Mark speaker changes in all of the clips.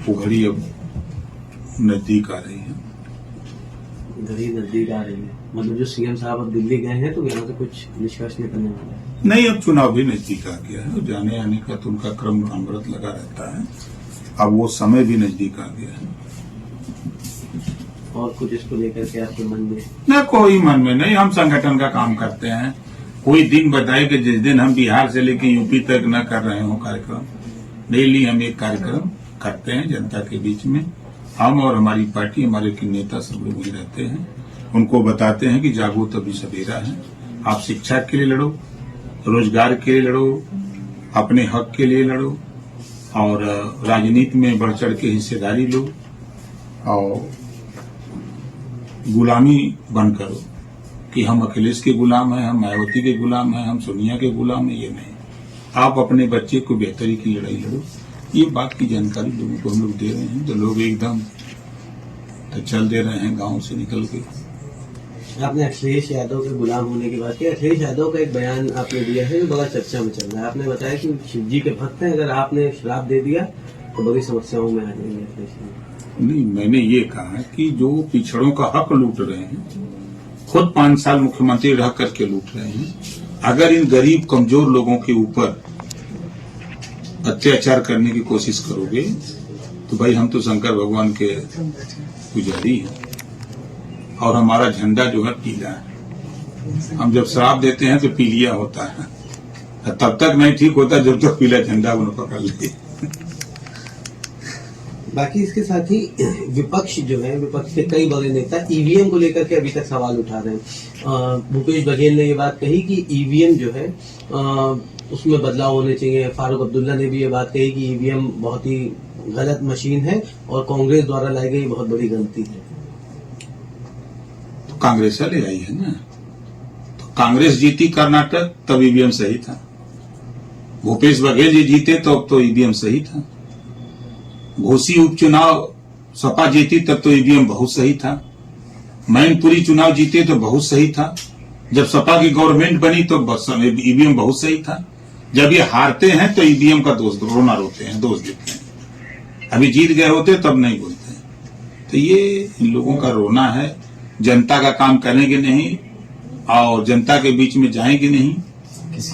Speaker 1: वो घड़ी अब नजदीक आ रही है।
Speaker 2: घड़ी नजदीक आ रही है मतलब जो सीएम साहब अब दिल्ली गए हैं तो यहाँ से कुछ निष्कर्ष निकलने वाला है?
Speaker 1: नहीं, अब चुनाव भी नजदीक आ गया है। जाने आने का तो उनका क्रम अनवरत लगा रहता है। अब वो समय भी नजदीक आ गया है।
Speaker 2: और कुछ इसको लेकर के आपके मन में?
Speaker 1: न कोई मन में नहीं। हम संगठन का काम करते हैं। कोई दिन बताए कि जिस दिन हम बिहार से लेकर यूपी तक न कर रहे हो कार्यक्रम, डेली हम एक कार्यक्रम करते हैं जनता के बीच में। हम और हमारी पार्टी, हमारे नेता सब लोग वही रहते हैं। उनको बताते हैं कि जागो तभी सवेरा है। आप शिक्षा के लिए लड़ो, रोजगार के लिए लड़ो, अपने हक के लिए लड़ो और राजनीति में बढ़ चढ़ के हिस्सेदारी लो और गुलामी बंद करो कि हम अखिलेश के गुलाम हैं, हम मायावती के गुलाम हैं, हम सोनिया के गुलाम हैं। ये नहीं, आप अपने बच्चे को बेहतरी की लड़ाई लड़ो। ये बात की जानकारी लोगों को हम लोग दे रहे हैं तो लोग एकदम तो चल दे रहे हैं गांव से निकल के।
Speaker 2: आपने अखिलेश यादव के गुलाम होने की बात की। अखिलेश यादव का एक बयान आपने दिया है जो बड़ा चर्चा में चल रहा है। आपने बताया कि शिव जी के भक्त हैं, अगर आपने श्राप दे दिया तो बड़ी समस्याओं में आ जाएंगे अखिलेश यादव।
Speaker 1: नहीं, मैंने ये कहा कि जो पिछड़ों का हक लूट रहे हैं, खुद 5 साल मुख्यमंत्री रह करके लूट रहे हैं, अगर इन गरीब कमजोर लोगों के ऊपर अत्याचार करने की कोशिश करोगे तो भाई हम तो शंकर भगवान के पुजारी हैं और हमारा झंडा जो है पीला है। हम जब श्राप देते हैं तो पीलिया होता है, तब तक नहीं ठीक होता जब तक पीला झंडा उन्हें पकड़ ले।
Speaker 2: बाकी इसके साथ ही विपक्ष जो है, विपक्ष के कई बड़े नेता ईवीएम को लेकर के अभी तक सवाल उठा रहे हैं। भूपेश बघेल ने ये बात कही कि ईवीएम जो है उसमें बदलाव होने चाहिए। फारूक अब्दुल्ला ने भी ये बात कही कि ईवीएम बहुत ही गलत मशीन है और कांग्रेस द्वारा लाई गई बहुत बड़ी गलती है।
Speaker 1: तो कांग्रेस ले आई है ना, तो कांग्रेस जीती कर्नाटक तब ईवीएम सही था। भूपेश बघेल जी जीते तो अब तो ईवीएम सही था। घोसी उपचुनाव सपा जीती तब तो ईवीएम बहुत सही था। मैनपुरी चुनाव जीते तो बहुत सही था। जब सपा की गवर्नमेंट बनी तो ईवीएम बहुत सही था। जब ये हारते हैं तो ईवीएम का दोष रोना रोते हैं, दोष देते हैं। अभी जीत गए होते तब नहीं बोलते। तो ये इन लोगों का रोना है। जनता का काम करेंगे नहीं और जनता के बीच में जाएंगे नहीं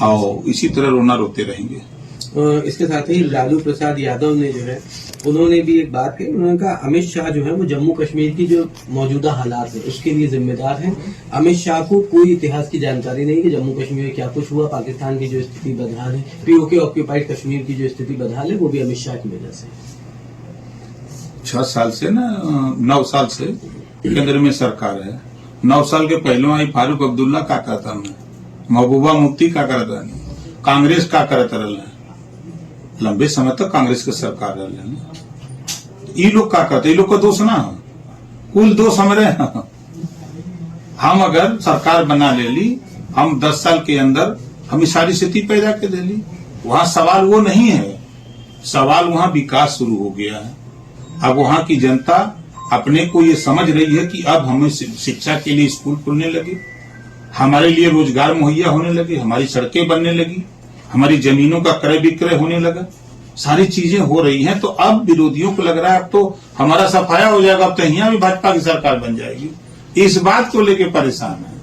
Speaker 1: और इसी तरह रोना रोते रहेंगे।
Speaker 2: इसके साथ ही लालू प्रसाद यादव ने जो है उन्होंने भी एक बात कही। उन्होंने कहा अमित शाह जो है वो जम्मू कश्मीर की जो मौजूदा हालात है उसके लिए जिम्मेदार हैं। अमित शाह को कोई इतिहास की जानकारी नहीं कि जम्मू कश्मीर में क्या कुछ हुआ। पाकिस्तान की जो स्थिति बदहाल है, पीओके ऑक्यूपाइड कश्मीर की जो स्थिति बदहाल है, वो भी अमित शाह की वजह से।
Speaker 1: 6 साल से ना 9 साल से केंद्र में सरकार है। 9 साल के पहले आई फारूक अब्दुल्ला का करता मैं, महबूबा मुफ्ती का करता नहीं, कांग्रेस का करता रहा। लंबे समय तक कांग्रेस के सरकार रहा। ये लोग क्या करते, ये लोग का दोष ना, कुल दोष हमारे। हम अगर सरकार बना ले ली, हम 10 साल के अंदर हम सारी स्थिति पैदा कर दे ली। वहां सवाल वो नहीं है, सवाल वहां विकास शुरू हो गया है। अब वहां की जनता अपने को ये समझ रही है कि अब हमें शिक्षा के लिए स्कूल खुलने लगे, हमारे लिए रोजगार मुहैया होने लगे, हमारी सड़कें बनने लगी, हमारी जमीनों का क्रय विक्रय होने लगा, सारी चीजें हो रही हैं। तो अब विरोधियों को लग रहा है अब तो हमारा सफाया हो जाएगा, अब तो यहाँ भी भाजपा की सरकार बन जाएगी। इस बात को लेकर परेशान है।